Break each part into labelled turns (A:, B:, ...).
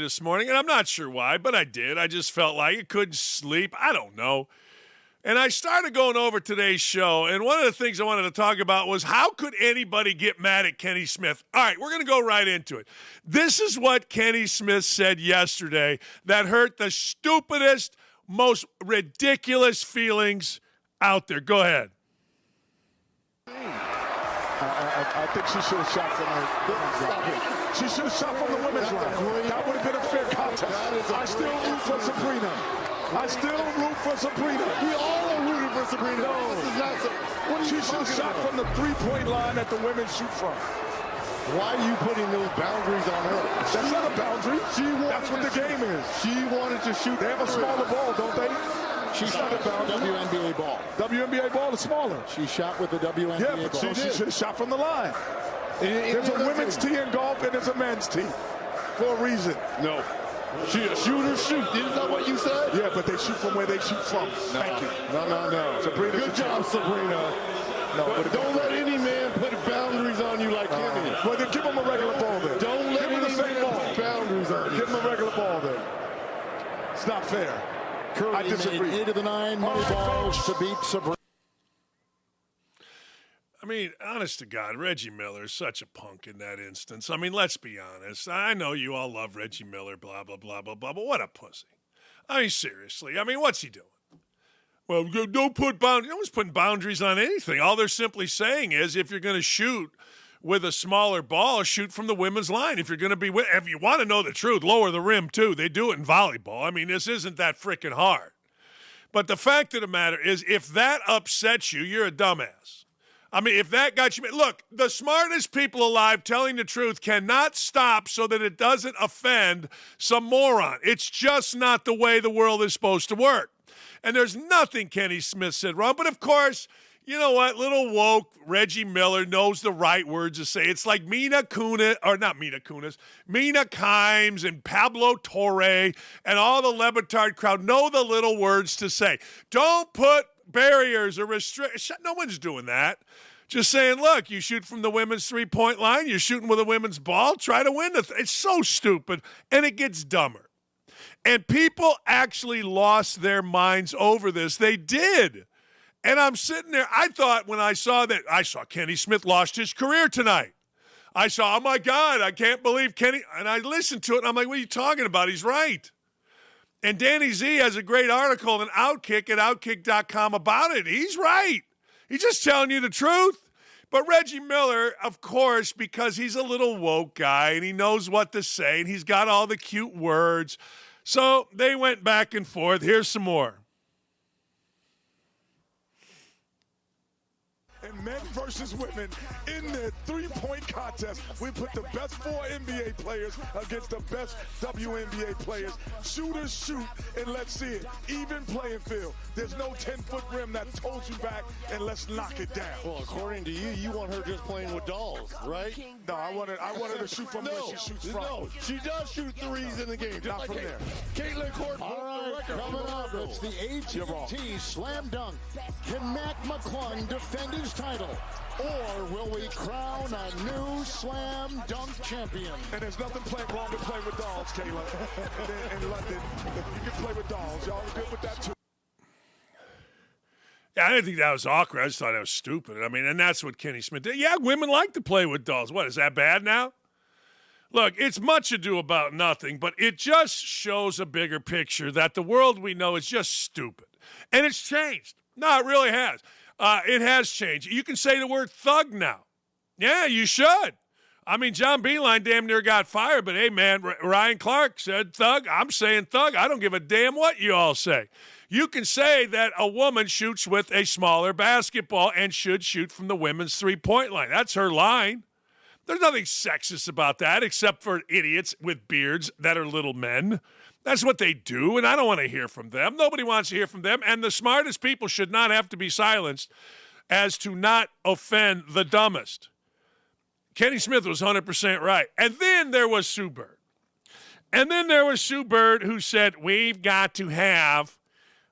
A: this morning, and I'm not sure why, but I did. I just felt like I couldn't sleep. I don't know. And I started going over today's show, and one of the things I wanted to talk about was how could anybody get mad at Kenny Smith? All right, we're going to go right into it. This is what Kenny Smith said yesterday that hurt the stupidest, most ridiculous feelings out there. Go ahead.
B: I think she should have shot from her. She should have shot from the women's line. That would have been a fair contest. I still root for Sabrina. I still root for Sabrina. We all are rooting for Sabrina. No. This is not so. She should have shot from the three-point line that the women shoot from.
C: Why are you putting those boundaries on her?
B: That's not a boundary. That's what the game is.
C: She wanted to shoot.
B: They have a smaller ball, don't they?
C: She shot a WNBA ball.
B: WNBA ball is smaller.
C: She shot with the WNBA ball.
B: Yeah, but she should have shot from the line. There's a women's tee in golf and there's a men's tee for a reason.
C: No. She a shooter shoot. Isn't that what you said?
B: Yeah, but they shoot from where they shoot from. Thank you.
C: No.
B: Sabrina,
C: good job, Sabrina.
B: No,
C: but don't let any man put boundaries on you like Kenny.
B: Well, then give him a regular ball then.
C: Don't let any man put boundaries on you.
B: Give him a regular ball then. It's not fair.
C: Curry
B: I disagree.
C: made 8 of the 9 money balls to beat Sabrina.
A: I mean, honest to God, Reggie Miller is such a punk in that instance. I mean, let's be honest. I know you all love Reggie Miller, blah, blah, blah, blah, blah, but what a pussy. I mean, seriously. I mean, what's he doing? Well, don't put boundaries. No one's putting boundaries on anything. All they're simply saying is if you're going to shoot with a smaller ball, shoot from the women's line. If you're going to be, if you want to know the truth, lower the rim too. They do it in volleyball. I mean, this isn't that freaking hard. But the fact of the matter is, if that upsets you, you're a dumbass. I mean, if that got you, look, the smartest people alive telling the truth cannot stop so that it doesn't offend some moron. It's just not the way the world is supposed to work. And there's nothing Kenny Smith said wrong. But, of course, you know what? Little woke Reggie Miller knows the right words to say. It's like Mina Kimes and Pablo Torre and all the Lebitard crowd know the little words to say. Don't put barriers or restrictions. No one's doing that. Just saying, look, you shoot from the women's three-point line. You're shooting with a women's ball. Try to win. It's so stupid, and it gets dumber. And people actually lost their minds over this. They did. And I'm sitting there. I thought when I saw Kenny Smith lost his career tonight. I saw, oh, my God, I can't believe Kenny. And I listened to it, and I'm like, what are you talking about? He's right. And Danny Z has a great article in OutKick at OutKick.com about it. He's right. He's just telling you the truth. But Reggie Miller, of course, because he's a little woke guy and he knows what to say and he's got all the cute words. So they went back and forth. Here's some more.
B: And men versus women in the three-point contest. We put the best 4 NBA players against the best WNBA players. Shooters shoot, and let's see it. Even playing field. There's no 10-foot rim that holds you back, and let's knock it down.
C: Well, according to you, you want her just playing with dolls, right?
B: No, I want her to shoot from where she shoots from.
C: No, she does shoot threes in the game.
B: Not from there.
C: Caitlin Court.
D: All right, coming up, it's the AT&T Slam Dunk. Can Mac McClung defend his title? Or will we crown a new Slam Dunk champion?
B: And there's nothing wrong with playing with dolls, Kayla. In London, you can play with dolls. Y'all are good with that, too.
A: Yeah, I didn't think that was awkward. I just thought that was stupid. I mean, and that's what Kenny Smith did. Yeah, women like to play with dolls. What, is that bad now? Look, it's much ado about nothing, but it just shows a bigger picture that the world we know is just stupid. And it's changed. No, it really has. It has changed. You can say the word thug now. Yeah, you should. I mean, John Beeline damn near got fired, but hey, man, Ryan Clark said thug. I'm saying thug. I don't give a damn what you all say. You can say that a woman shoots with a smaller basketball and should shoot from the women's three-point line. That's her line. There's nothing sexist about that except for idiots with beards that are little men. That's what they do, and I don't want to hear from them. Nobody wants to hear from them, and the smartest people should not have to be silenced as to not offend the dumbest. Kenny Smith was 100% right. And then there was Sue Bird. And then there was Sue Bird who said, we've got to have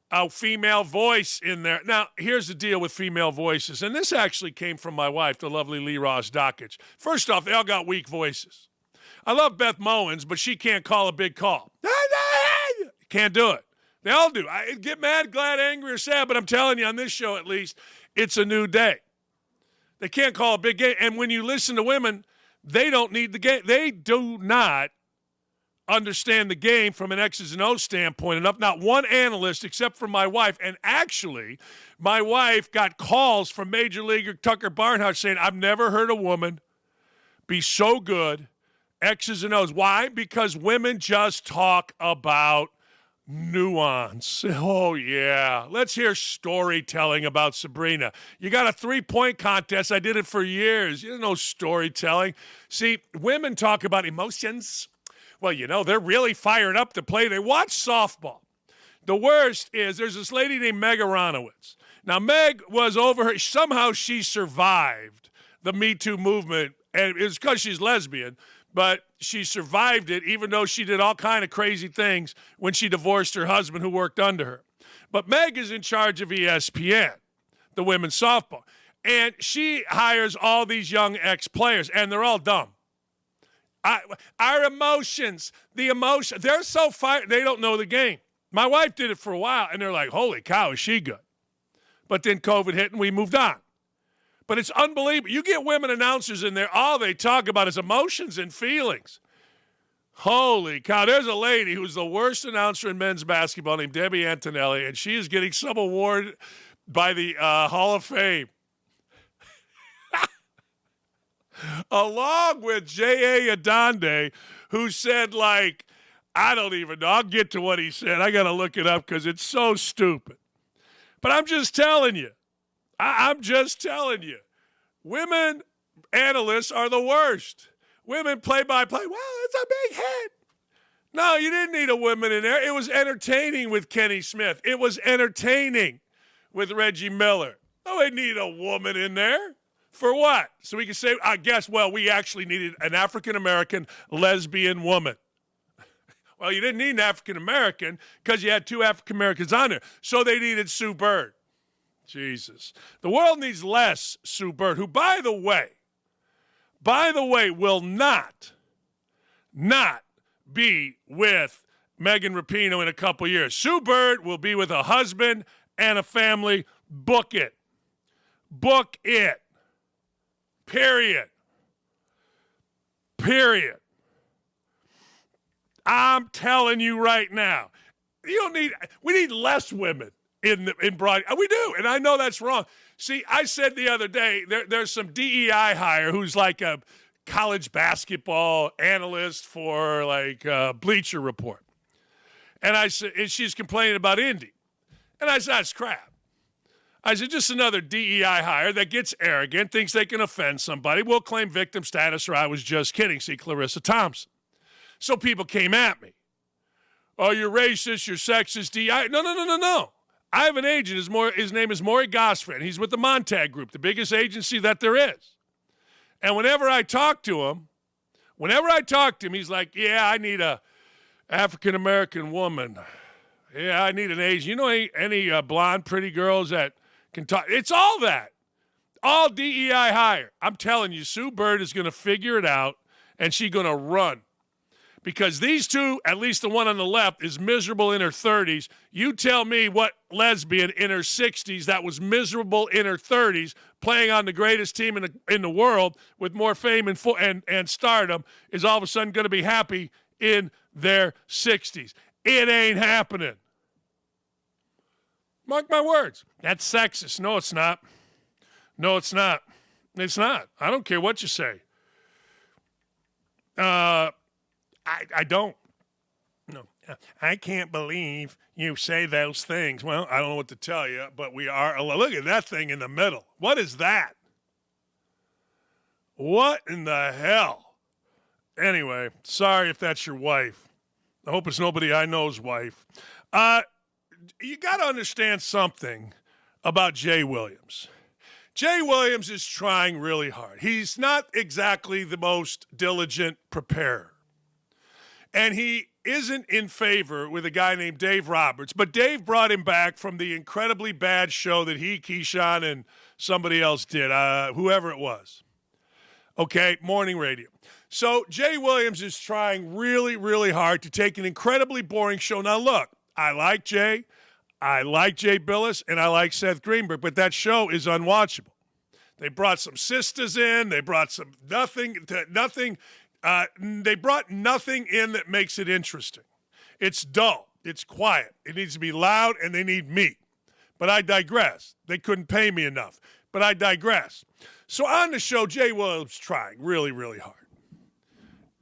A: a female voice in there. Now, here's the deal with female voices, and this actually came from my wife, the lovely Lee Ross Dakich. First off, they all got weak voices. I love Beth Mowins, but she can't call a big call. Can't do it. They all do. I get mad, glad, angry, or sad, but I'm telling you, on this show at least, it's a new day. They can't call a big game. And when you listen to women, they don't need the game. They do not understand the game from an X's and O's standpoint enough. Not one analyst except for my wife. And actually, my wife got calls from Major Leaguer Tucker Barnhart saying, I've never heard a woman be so good, X's and O's. Why? Because women just talk about nuance. Oh, yeah. Let's hear storytelling about Sabrina. You got a 3-point contest. I did it for years. You know storytelling. See, women talk about emotions. Well, you know, they're really fired up to play. They watch softball. The worst is there's this lady named Meg Aronowitz. Now, Meg was over her. Somehow she survived the Me Too movement, and it's because she's lesbian, but she survived it even though she did all kind of crazy things when she divorced her husband who worked under her. But Meg is in charge of ESPN, the women's softball, and she hires all these young ex-players, and they're all dumb. Our emotions, they're so fired, they don't know the game. My wife did it for a while, and they're like, holy cow, is she good? But then COVID hit, and we moved on. But it's unbelievable. You get women announcers in there, all they talk about is emotions and feelings. Holy cow. There's a lady who's the worst announcer in men's basketball named Debbie Antonelli, and she is getting some award by the Hall of Fame. Along with J.A. Adonde, who said, like, I don't even know. I'll get to what he said. I got to look it up because it's so stupid. But I'm just telling you. I'm just telling you. Women analysts are the worst. Women play-by-play. Well, it's a big hit. No, you didn't need a woman in there. It was entertaining with Kenny Smith. It was entertaining with Reggie Miller. No, they need a woman in there. For what? So we can say, I guess, well, we actually needed an African-American lesbian woman. Well, you didn't need an African-American because you had 2 African-Americans on there. So they needed Sue Bird. Jesus. The world needs less Sue Bird, who, by the way, will not be with Megan Rapinoe in a couple years. Sue Bird will be with a husband and a family. Book it. Book it. Period. I'm telling you right now, we need less women in broad. We do, and I know that's wrong. See, I said the other day, there's some DEI hire who's like a college basketball analyst for like Bleacher Report. And I said, and she's complaining about Indy. And I said, that's crap. I said, just another DEI hire that gets arrogant, thinks they can offend somebody, will claim victim status, or I was just kidding. See, Clarissa Thompson. So people came at me. Oh, you're racist, you're sexist, DEI. No. I have an agent. His name is Maury Gosfriend. He's with the Montag Group, the biggest agency that there is. And whenever I talk to him, he's like, yeah, I need a African-American woman. Yeah, I need an Asian. You know any blonde, pretty girls that can talk? It's all that. All DEI hire. I'm telling you, Sue Bird is going to figure it out, and she's going to run. Because these two, at least the one on the left, is miserable in her 30s. You tell me what lesbian in her 60s that was miserable in her 30s, playing on the greatest team in the world with more fame and stardom, is all of a sudden going to be happy in their 60s. It ain't happening. Mark my words. That's sexist. No, it's not. No, it's not. It's not. I don't care what you say. I don't. No. I can't believe you say those things. Well, I don't know what to tell you, but we are. Look at that thing in the middle. What is that? What in the hell? Anyway, sorry if that's your wife. I hope it's nobody I know's wife. You got to understand something about Jay Williams. Jay Williams is trying really hard. He's not exactly the most diligent preparer. And he isn't in favor with a guy named Dave Roberts. But Dave brought him back from the incredibly bad show that he, Keyshawn, and somebody else did, whoever it was. Okay, morning radio. So Jay Williams is trying really, really hard to take an incredibly boring show. Now, look, I like Jay Billis, and I like Seth Greenberg, but that show is unwatchable. They brought some sisters in. They brought some nothing. They brought nothing in that makes it interesting. It's dull. It's quiet. It needs to be loud, and they need me. But I digress. They couldn't pay me enough. But I digress. So on the show, Jay Williams trying really, really hard.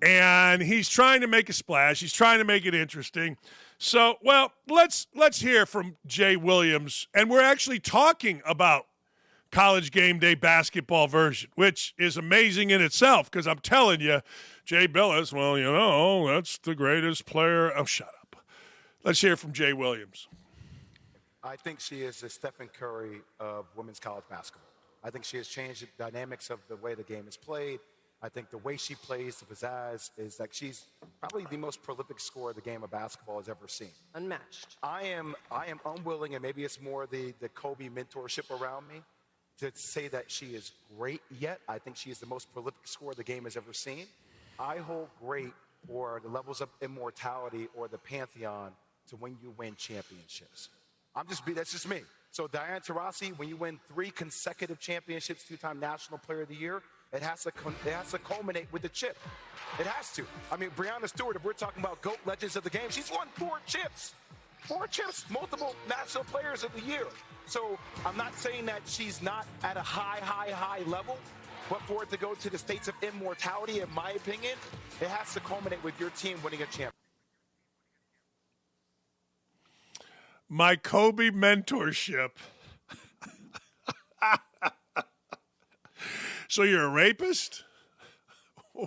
A: And he's trying to make a splash. He's trying to make it interesting. So, well, let's hear from Jay Williams. And we're actually talking about College Game Day basketball version, which is amazing in itself because I'm telling you, Jay Billis, well, you know, that's the greatest player. Oh, shut up. Let's hear from Jay Williams.
E: I think she is the Stephen Curry of women's college basketball. I think she has changed the dynamics of the way the game is played. I think the way she plays, the pizzazz, is like she's probably the most prolific scorer the game of basketball has ever seen.
F: Unmatched.
E: I am unwilling, and maybe it's more the Kobe mentorship around me, to say that she is great yet. I think she is the most prolific scorer the game has ever seen. I hold great for the levels of immortality or the pantheon to when you win championships. That's just me. So Diana Taurasi, when you win 3 consecutive championships, 2-time National Player of the Year, it has to culminate with the chip. It has to. I mean, Breanna Stewart, if we're talking about GOAT legends of the game, she's won 4 chips. 4 chips, multiple National Players of the Year. So I'm not saying that she's not at a high level, but for it to go to the states of immortality, in my opinion, it has to culminate with your team winning a championship.
A: My Kobe mentorship. So you're a rapist?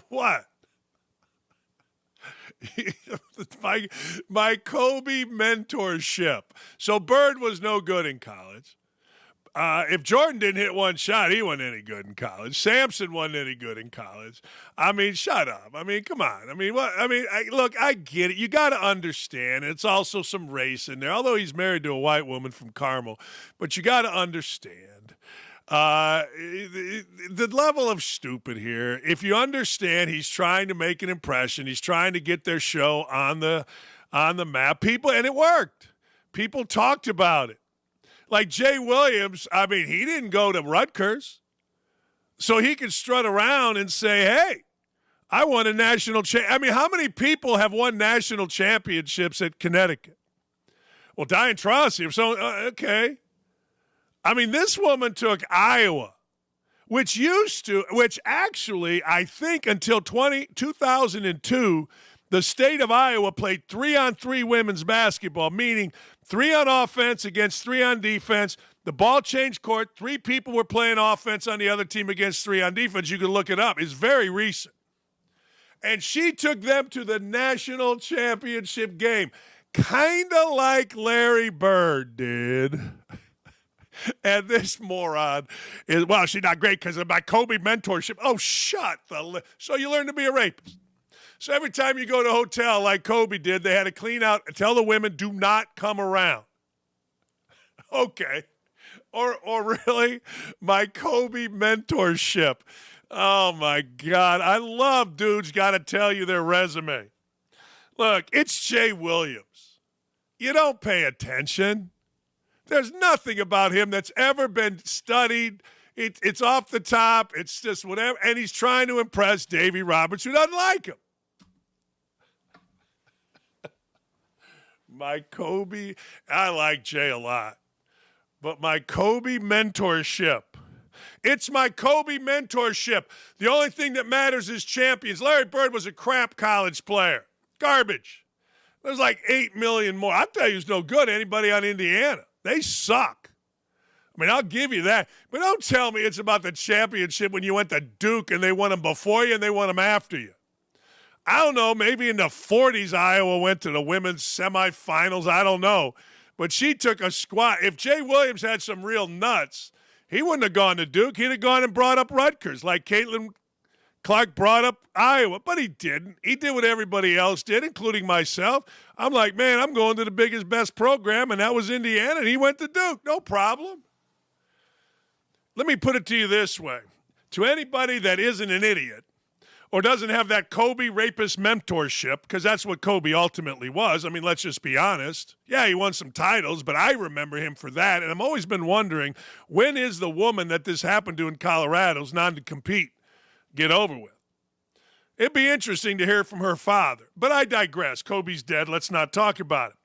A: What? my Kobe mentorship. So Bird was no good in college. If Jordan didn't hit one shot, he wasn't any good in college. Sampson wasn't any good in college. I mean, shut up. I mean, come on. I mean, what? I mean, look, I get it. You got to understand. It's also some race in there, although he's married to a white woman from Carmel. But you got to understand the level of stupid here. If you understand, he's trying to make an impression. He's trying to get their show on the map. People, and it worked. People talked about it. Like Jay Williams, I mean, he didn't go to Rutgers, so he could strut around and say, hey, I won a national I mean, how many people have won national championships at Connecticut? Well, Diane Taurasi, okay. I mean, this woman took Iowa, which actually, I think until 2002, the state of Iowa played 3-on-3 women's basketball, meaning 3 on offense against 3 on defense. The ball changed court. 3 people were playing offense on the other team against 3 on defense. You can look it up. It's very recent. And she took them to the national championship game, kind of like Larry Bird did. And this moron is, well, she's not great because of my Kobe mentorship. Oh, shut the lip. So you learn to be a rapist. So every time you go to a hotel like Kobe did, they had to clean out and tell the women, do not come around. Okay. Or really, my Kobe mentorship. Oh, my God. I love dudes got to tell you their resume. Look, it's Jay Williams. You don't pay attention. There's nothing about him that's ever been studied. It's off the top. It's just whatever. And he's trying to impress Davey Roberts, who doesn't like him. My Kobe, I like Jay a lot, but my Kobe mentorship. It's my Kobe mentorship. The only thing that matters is champions. Larry Bird was a crap college player. Garbage. There's like 8 million more. I'll tell you who's no good. Anybody on Indiana. They suck. I mean, I'll give you that. But don't tell me it's about the championship when you went to Duke and they won them before you and they won them after you. I don't know, maybe in the 40s, Iowa went to the women's semifinals. I don't know. But she took a squat. If Jay Williams had some real nuts, he wouldn't have gone to Duke. He'd have gone and brought up Rutgers like Caitlin Clark brought up Iowa. But he didn't. He did what everybody else did, including myself. I'm like, man, I'm going to the biggest, best program, and that was Indiana, and he went to Duke. No problem. Let me put it to you this way. to anybody that isn't an idiot or doesn't have that Kobe rapist mentorship, because that's what Kobe ultimately was. I mean, let's just be honest. Yeah, he won some titles, but I remember him for that. And I've always been wondering, when is the woman that this happened to in Colorado's not to compete get over with? It'd be interesting to hear from her father. But I digress. Kobe's dead. Let's not talk about it.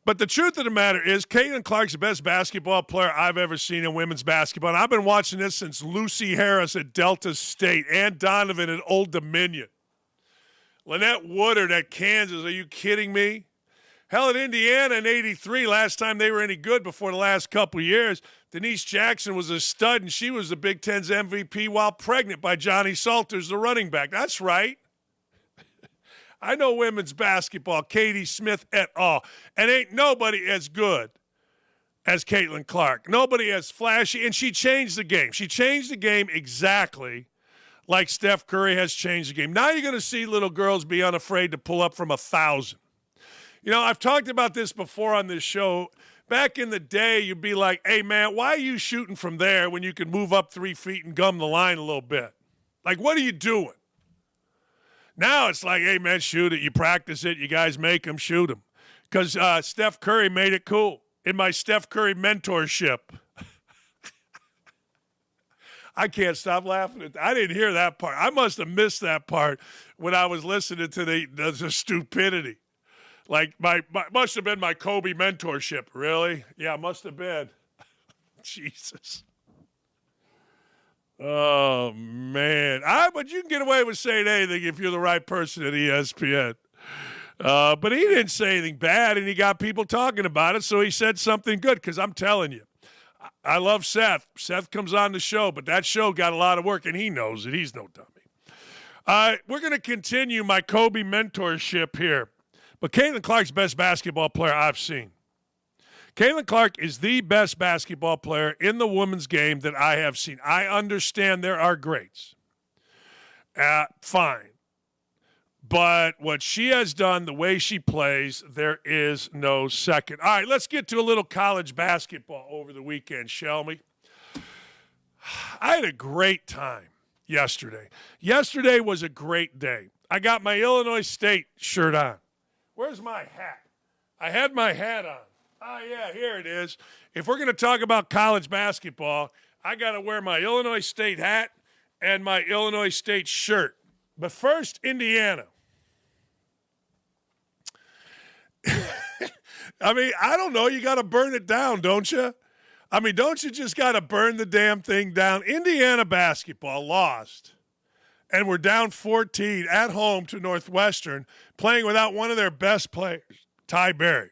A: But the truth of the matter is, Caitlin Clark's the best basketball player I've ever seen in women's basketball. And I've been watching this since Lucy Harris at Delta State, Ann Donovan at Old Dominion, Lynette Woodard at Kansas. Are you kidding me? Hell, at Indiana in '83, last time they were any good before the last couple years, Denise Jackson was a stud, and she was the Big Ten's MVP while pregnant by Johnny Salters, the running back. That's right. I know women's basketball, Katie Smith et al. And ain't nobody as good as Caitlin Clark. Nobody as flashy, and she changed the game. She changed the game exactly like Steph Curry has changed the game. Now you're going to see little girls be unafraid to pull up from 1,000. You know, I've talked about this before on this show. Back in the day, you'd be like, hey, man, why are you shooting from there when you can move up 3 feet and gum the line a little bit? Like, what are you doing? Now it's like, hey, man, shoot it. You practice it. You guys make them, shoot them. Because Steph Curry made it cool in my Steph Curry mentorship. I can't stop laughing at that. I didn't hear that part. I must have missed that part when I was listening to the stupidity. Like, must have been my Kobe mentorship. Really? Yeah, must have been. Jesus. Oh, man. But you can get away with saying anything if you're the right person at ESPN. But he didn't say anything bad, and he got people talking about it, so he said something good, because I'm telling you, I love Seth. Seth comes on the show, but that show got a lot of work, and he knows it. He's no dummy. We're going to continue my Kobe mentorship here. But Caitlin Clark's the best basketball player I've seen. Caitlin Clark is the best basketball player in the women's game that I have seen. I understand there are greats. Fine. But what she has done, the way she plays, there is no second. All right, let's get to a little college basketball over the weekend, shall we? I had a great time yesterday. Yesterday was a great day. I got my Illinois State shirt on. Where's my hat? I had my hat on. Oh, yeah, here it is. If we're going to talk about college basketball, I got to wear my Illinois State hat and my Illinois State shirt. But first, Indiana. I mean, I don't know. You got to burn it down, don't you? I mean, don't you just got to burn the damn thing down? Indiana basketball lost. And we're down 14 at home to Northwestern, playing without one of their best players, Ty Berry.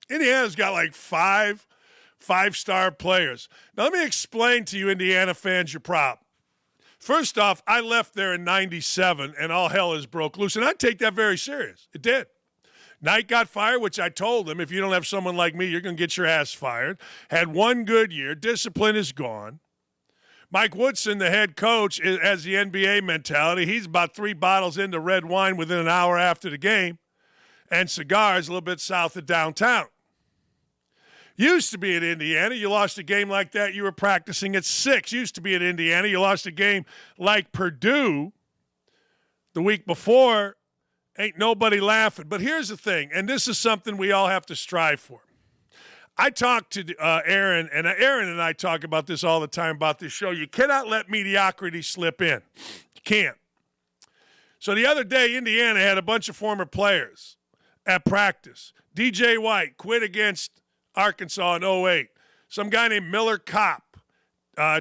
A: Indiana's got like five-star players. Now, let me explain to you, Indiana fans, your problem. First off, I left there in 97, and all hell has broke loose, and I take that very serious. It did. Knight got fired, which I told him, if you don't have someone like me, you're going to get your ass fired. Had one good year. Discipline is gone. Mike Woodson, the head coach, has the NBA mentality. He's about 3 bottles into red wine within an hour after the game, and cigars a little bit south of downtown. Used to be at Indiana. You lost a game like that, you were practicing at 6. Used to be at Indiana. You lost a game like Purdue the week before. Ain't nobody laughing. But here's the thing, and this is something we all have to strive for. I talked to Aaron, and Aaron and I talk about this all the time about this show. You cannot let mediocrity slip in. You can't. So the other day, Indiana had a bunch of former players at practice. DJ White quit against Arkansas in 08. Some guy named Miller Kopp,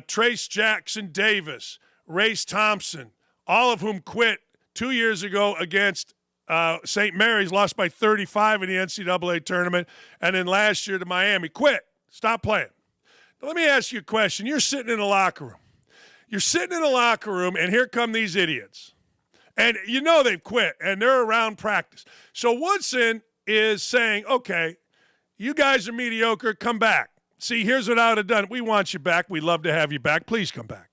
A: Trace Jackson Davis, Race Thompson, all of whom quit 2 years ago against St. Mary's, lost by 35 in the NCAA tournament, and then last year to Miami. Quit. Stop playing. Now, let me ask you a question. You're sitting in a locker room. You're sitting in a locker room, and here come these idiots. And you know they've quit, and they're around practice. So Woodson is saying, okay, you guys are mediocre. Come back. See, here's what I would have done. We want you back. We'd love to have you back. Please come back.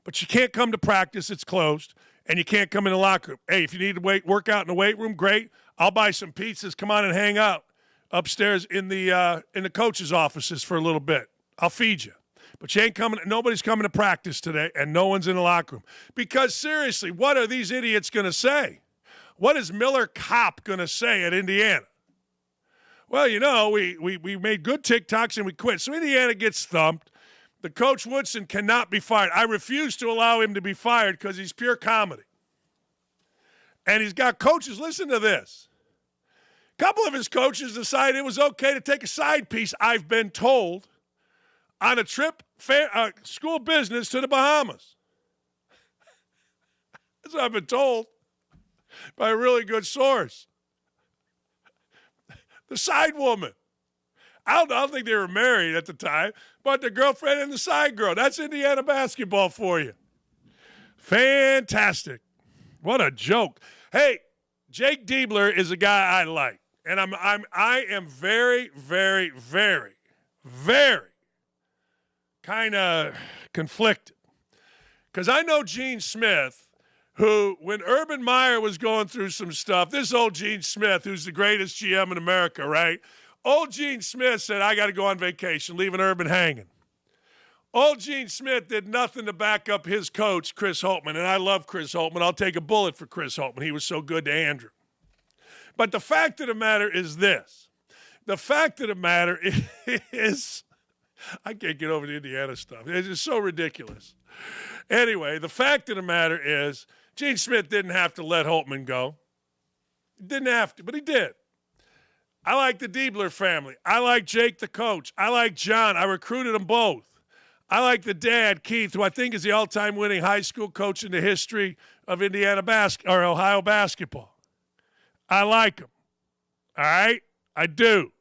A: But you can't come to practice. It's closed. And you can't come in the locker room. Hey, if you need to work out in the weight room, great. I'll buy some pizzas. Come on and hang out upstairs in the coach's offices for a little bit. I'll feed you. But she ain't coming. Nobody's coming to practice today, and no one's in the locker room. Because seriously, what are these idiots going to say? What is Miller Kopp going to say at Indiana? Well, you know, we made good TikToks and we quit. So Indiana gets thumped. The coach Woodson cannot be fired. I refuse to allow him to be fired because he's pure comedy. And he's got coaches. Listen to this. A couple of his coaches decided it was okay to take a side piece, I've been told, on a trip, school business to the Bahamas. That's what I've been told by a really good source. The side woman. I don't think they were married at the time, but the girlfriend and the side girl. That's Indiana basketball for you. Fantastic. What a joke. Hey, Jake Diebler is a guy I like. And I am very, very, very, very kind of conflicted. Because I know Gene Smith, who, when Urban Meyer was going through some stuff, this old Gene Smith, who's the greatest GM in America, right? Old Gene Smith said, I got to go on vacation, leaving Urban hanging. Old Gene Smith did nothing to back up his coach, Chris Holtmann, and I love Chris Holtmann. I'll take a bullet for Chris Holtmann. He was so good to Andrew. But the fact of the matter is this. The fact of the matter is, I can't get over the Indiana stuff. It's just so ridiculous. Anyway, the fact of the matter is, Gene Smith didn't have to let Holtmann go. He didn't have to, but he did. I like the Diebler family. I like Jake, the coach. I like John. I recruited them both. I like the dad, Keith, who I think is the all-time winning high school coach in the history of Ohio basketball. I like him. All right? I do.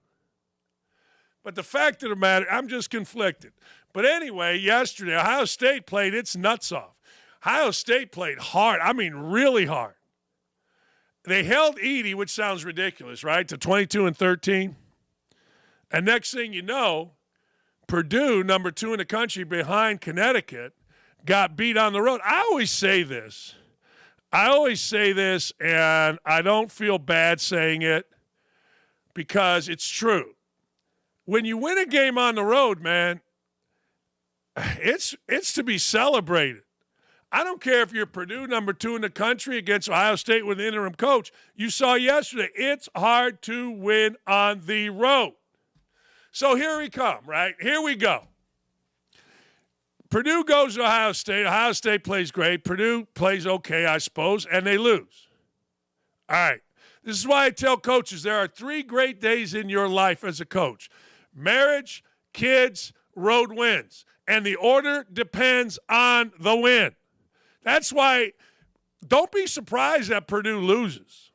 A: But the fact of the matter, I'm just conflicted. But anyway, yesterday, Ohio State played its nuts off. Ohio State played hard. I mean, really hard. They held Edey, which sounds ridiculous, right, to 22-13. And next thing you know, Purdue, number 2 in the country behind Connecticut, got beat on the road. I always say this, and I don't feel bad saying it because it's true. When you win a game on the road, man, it's to be celebrated. I don't care if you're Purdue, number 2 in the country, against Ohio State with an interim coach. You saw yesterday, it's hard to win on the road. So here we come, right? Here we go. Purdue goes to Ohio State. Ohio State plays great. Purdue plays okay, I suppose, and they lose. All right. This is why I tell coaches there are 3 great days in your life as a coach. Marriage, kids, road wins. And the order depends on the win. That's why don't be surprised that Purdue loses.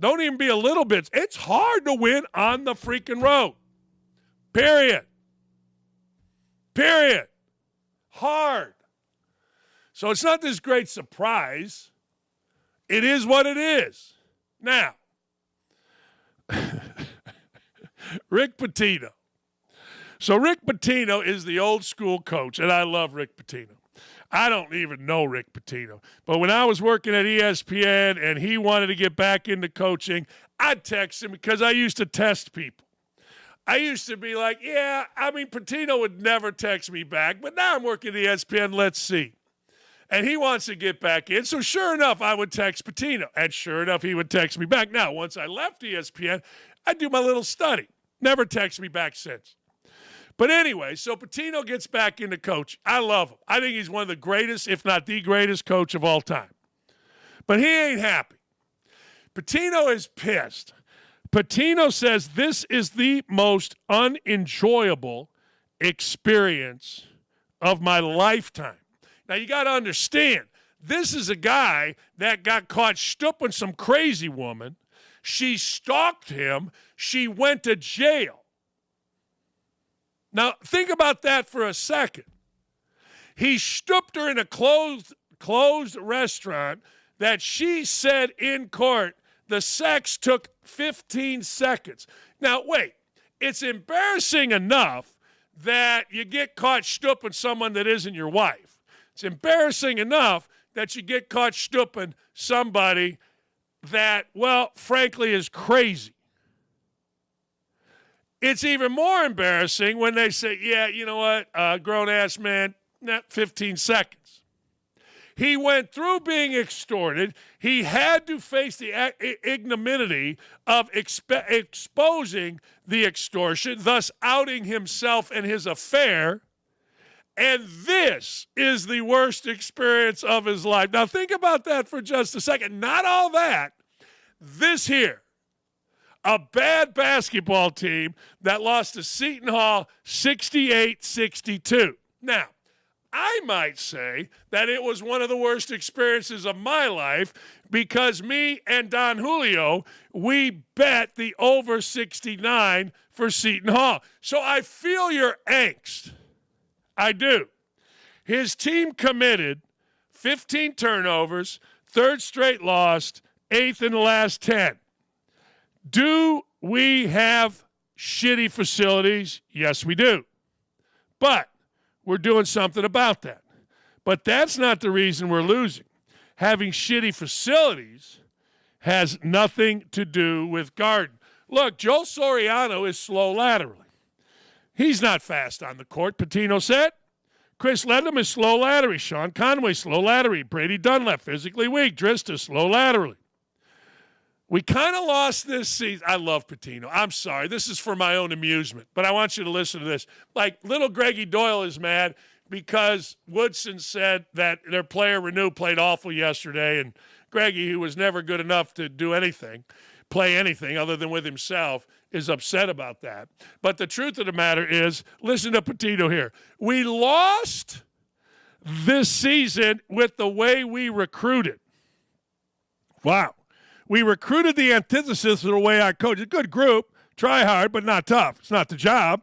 A: Don't even be a little bit. It's hard to win on the freaking road. Period. Hard. So it's not this great surprise. It is what it is. Now, Rick Pitino. So Rick Pitino is the old school coach, and I love Rick Pitino. I don't even know Rick Pitino. But when I was working at ESPN and he wanted to get back into coaching, I'd text him because I used to test people. I used to be like, Pitino would never text me back, but now I'm working at ESPN, let's see. And he wants to get back in. So sure enough, I would text Pitino. And sure enough, he would text me back. Now, once I left ESPN, I'd do my little study. Never text me back since. But anyway, so Pitino gets back into coaching. I love him. I think he's one of the greatest, if not the greatest coach of all time. But he ain't happy. Pitino is pissed. Pitino says this is the most unenjoyable experience of my lifetime. Now, you got to understand, this is a guy that got caught stooping some crazy woman. She stalked him. She went to jail. Now, think about that for a second. He stooped her in a closed restaurant that she said in court the sex took 15 seconds. Now, wait. It's embarrassing enough that you get caught stooping someone that isn't your wife. It's embarrassing enough that you get caught stooping somebody that, well, frankly, is crazy. It's even more embarrassing when they say, yeah, you know what, grown-ass man, 15 seconds. He went through being extorted. He had to face the ignominy of exposing the extortion, thus outing himself and his affair. And this is the worst experience of his life. Now, think about that for just a second. Not all that. This here. A bad basketball team that lost to Seton Hall 68-62. Now, I might say that it was one of the worst experiences of my life because me and Don Julio, we bet the over 69 for Seton Hall. So I feel your angst. I do. His team committed 15 turnovers, third straight lost, eighth in the last 10. Do we have shitty facilities? Yes, we do. But we're doing something about that. But that's not the reason we're losing. Having shitty facilities has nothing to do with Garden. Look, Joe Soriano is slow laterally. He's not fast on the court, Pitino said. Chris Ledlam is slow laterally. Sean Conway, slow laterally. Brady Dunlap, physically weak. Drista, slow laterally. We kind of lost this season. I love Pitino. I'm sorry. This is for my own amusement, but I want you to listen to this. Like, little Greggy Doyle is mad because Woodson said that their player Renew played awful yesterday, and Greggy, who was never good enough to do anything, play anything other than with himself, is upset about that. But the truth of the matter is, listen to Pitino here. We lost this season with the way we recruited. Wow. We recruited the antithesis of the way I coach. A good group, try hard, but not tough. It's not the job.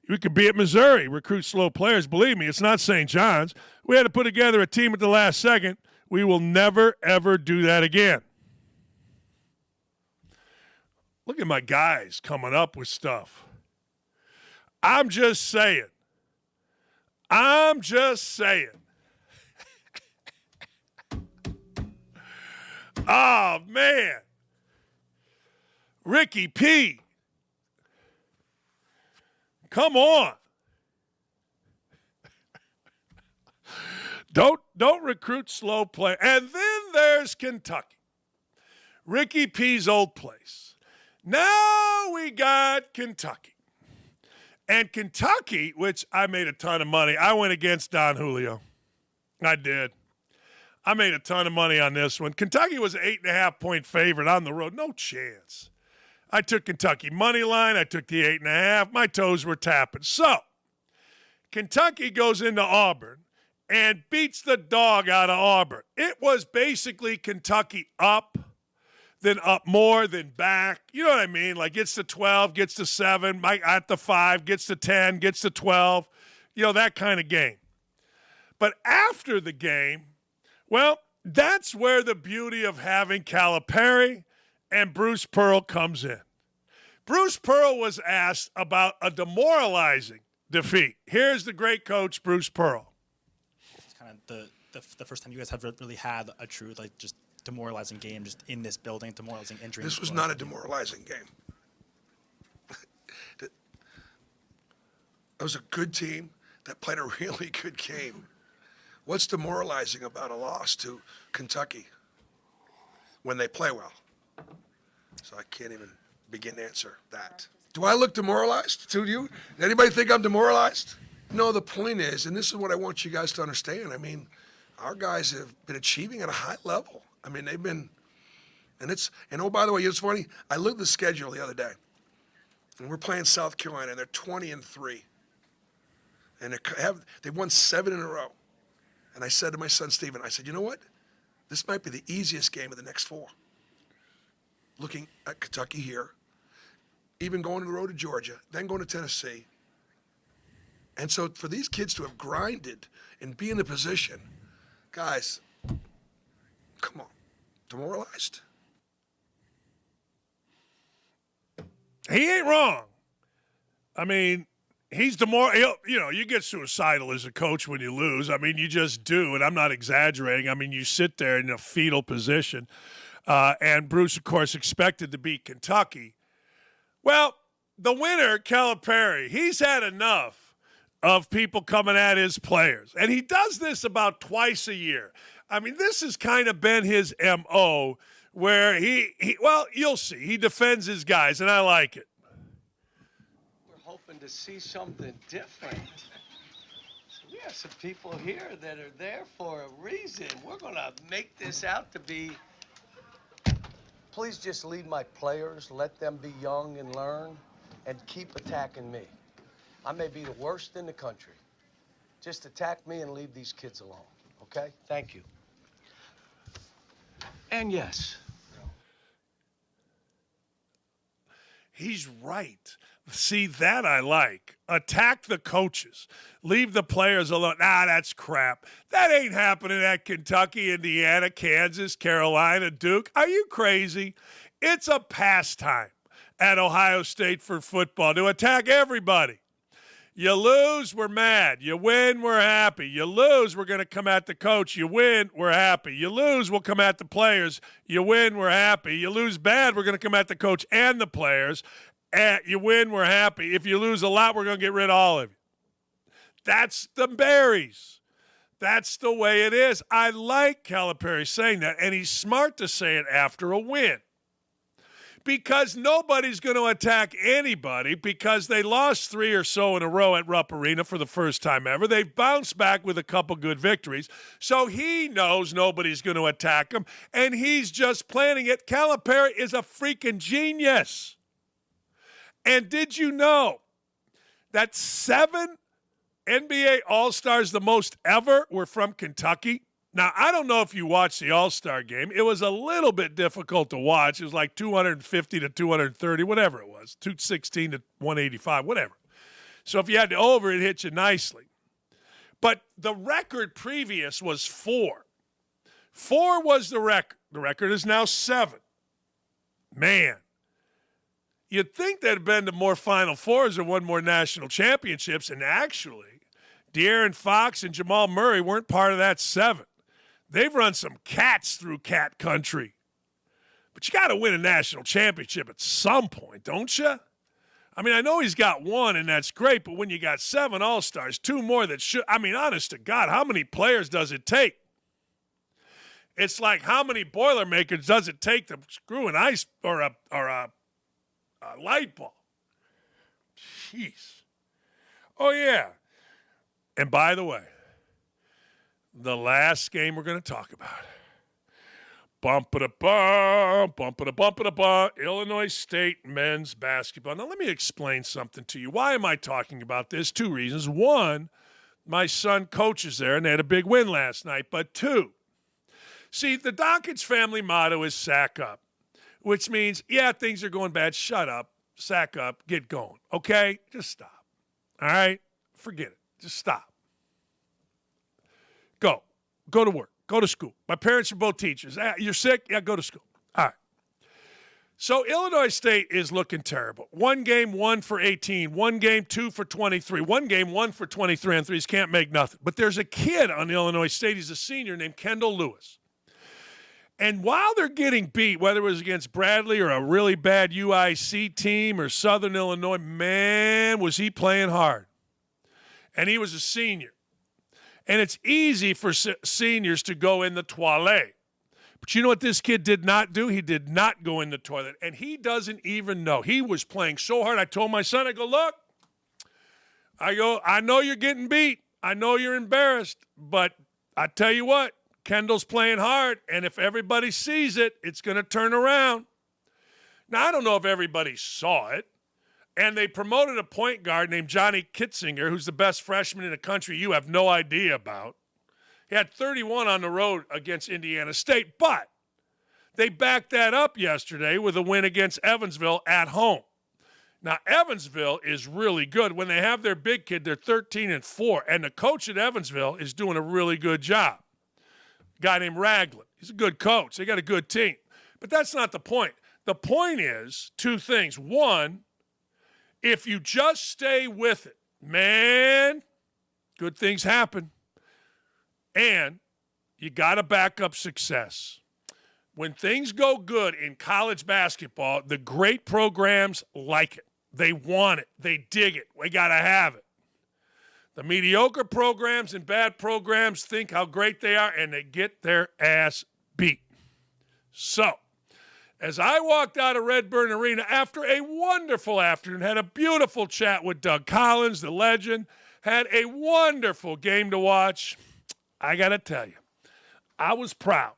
A: We could be at Missouri, recruit slow players. Believe me, it's not St. John's. We had to put together a team at the last second. We will never, ever do that again. Look at my guys coming up with stuff. I'm just saying. Oh, man. Ricky P. Come on. Don't recruit slow play. And then there's Kentucky. Ricky P's old place. Now we got Kentucky. And Kentucky, which I made a ton of money. I went against Don Julio. I did. I made a ton of money on this one. Kentucky was an 8.5-point favorite on the road. No chance. I took Kentucky money line. I took the 8.5. My toes were tapping. So, Kentucky goes into Auburn and beats the dog out of Auburn. It was basically Kentucky up, then up more, then back. You know what I mean? Like gets to 12, gets to 7, at the 5, gets to 10, gets to 12. You know, that kind of game. But after the game, well, that's where the beauty of having Calipari and Bruce Pearl comes in. Bruce Pearl was asked about a demoralizing defeat. Here's the great coach, Bruce Pearl.
F: It's kind of the first time you guys have really had a true, like, just demoralizing game just in this building, demoralizing injury.
G: This was not a demoralizing game. That was a good team that played a really good game. What's demoralizing about a loss to Kentucky when they play well? So I can't even begin to answer that. Do I look demoralized to you? Does anybody think I'm demoralized? No, the point is, and this is what I want you guys to understand, I mean, our guys have been achieving at a high level. I mean, they've been, and oh, by the way, it's funny, I looked at the schedule the other day, and we're playing South Carolina, and they're 20-3. And they won 7 in a row. And I said to my son, Stephen, I said, you know what? This might be the easiest game of the next 4. Looking at Kentucky here, even going to the road to Georgia, then going to Tennessee. And so for these kids to have grinded and be in the position, guys, come on, demoralized?
A: He ain't wrong. I mean, he's you get suicidal as a coach when you lose. I mean, you just do, and I'm not exaggerating. I mean, you sit there in a fetal position. And Bruce, of course, expected to beat Kentucky. Well, the winner, Calipari, he's had enough of people coming at his players. And he does this about twice a year. I mean, this has kind of been his M.O., where well, you'll see. He defends his guys, and I like it.
H: We're hoping to see something different. We have some people here that are there for a reason. We're going to make this out to be... Please just lead my players, let them be young and learn, and keep attacking me. I may be the worst in the country. Just attack me and leave these kids alone, okay? Thank you. And yes.
A: He's right. See, that I like. Attack the coaches. Leave the players alone. That's crap. That ain't happening at Kentucky, Indiana, Kansas, Carolina, Duke. Are you crazy? It's a pastime at Ohio State for football to attack everybody. You lose, we're mad. You win, we're happy. You lose, we're going to come at the coach. You win, we're happy. You lose, we'll come at the players. You win, we're happy. You lose bad, we're going to come at the coach and the players. You win, we're happy. If you lose a lot, we're going to get rid of all of you. That's the berries. That's the way it is. I like Calipari saying that, and he's smart to say it after a win. Because nobody's going to attack anybody because they lost 3 or so in a row at Rupp Arena for the first time ever. They've bounced back with a couple good victories. So he knows nobody's going to attack him, and he's just planning it. Calipari is a freaking genius. And did you know that 7 NBA All-Stars, the most ever, were from Kentucky? Now, I don't know if you watched the All-Star game. It was a little bit difficult to watch. It was like 250 to 230, whatever it was, 216 to 185, whatever. So if you had the over, it hit you nicely. But the record previous was 4. 4 was the record. The record is now 7. Man, you'd think they'd have been to more Final Fours or won more national championships, and actually, De'Aaron Fox and Jamal Murray weren't part of that 7. They've run some cats through cat country. But you got to win a national championship at some point, don't you? I mean, I know he's got 1, and that's great, but when you got 7 All-Stars, 2 more that should – I mean, honest to God, how many players does it take? It's like how many Boilermakers does it take to screw an ice or a light bulb? Jeez. Oh, yeah. And by the way, the last game we're going to talk about. Bump-a-da-bum, bump-a-da-bump-a-da-bum, Illinois State men's basketball. Now, let me explain something to you. Why am I talking about this? 2 reasons. 1, my son coaches there, and they had a big win last night. But 2, see, the Dakich family motto is sack up, which means, yeah, things are going bad. Shut up, sack up, get going. Okay? Just stop. All right? Forget it. Just stop. Go. Go to work. Go to school. My parents are both teachers. You're sick? Yeah, go to school. All right. So Illinois State is looking terrible. 1 game, 1 for 18. 1 game, 2 for 23. 1 game, 1 for 23 on threes. Can't make nothing. But there's a kid on Illinois State. He's a senior named Kendall Lewis. And while they're getting beat, whether it was against Bradley or a really bad UIC team or Southern Illinois, man, was he playing hard. And he was a senior. And it's easy for seniors to go in the toilet. But you know what this kid did not do? He did not go in the toilet. And he doesn't even know. He was playing so hard. I told my son, I go, look, I know you're getting beat. I know you're embarrassed. But I tell you what, Kendall's playing hard. And if everybody sees it, it's going to turn around. Now, I don't know if everybody saw it. And they promoted a point guard named Johnny Kitzinger, who's the best freshman in the country you have no idea about. He had 31 on the road against Indiana State, but they backed that up yesterday with a win against Evansville at home. Now, Evansville is really good. When they have their big kid, they're 13-4, and the coach at Evansville is doing a really good job. A guy named Ragland. He's a good coach. They got a good team. But that's not the point. The point is 2 things. 1, if you just stay with it, man, good things happen. And you got to back up success. When things go good in college basketball, the great programs like it. They want it. They dig it. We got to have it. The mediocre programs and bad programs think how great they are, and they get their ass beat. So, as I walked out of Redburn Arena after a wonderful afternoon, had a beautiful chat with Doug Collins, the legend, had a wonderful game to watch, I got to tell you, I was proud.